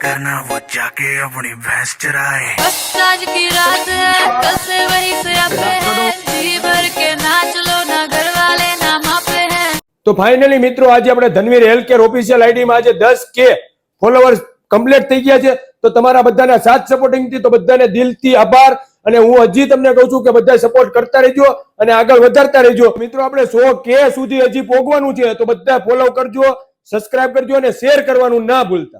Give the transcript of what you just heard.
करना, वो जाके अपनी भैंस चराए। बस आज की रात है, कल से वही से अपे है, जी भर के नाच लो ना, घर वाले ना मापे हैं। તો ફાઇનલી મિત્રો આજે આપણે ધનવીર હેલ્થ કેર ઓફિશિયલ આઈડી માં આજે 10K ફોલોવર્સ કમ્પ્લીટ થઈ ગયા છે। તો તમારા બધાના સાથ સપોર્ટિંગ થી તો બધાને દિલથી આભાર। અને હું હજી તમને કહું છું કે બધા સપોર્ટ કરતા રહેજો અને આગળ વધારતા રહેજો। મિત્રો આપણે 100K સુધી હજી પહોંચવાનું છે, તો બધા ફોલો કરજો, સબસ્ક્રાઇબ કરજો અને શેર કરવાનું ના ભૂલતા।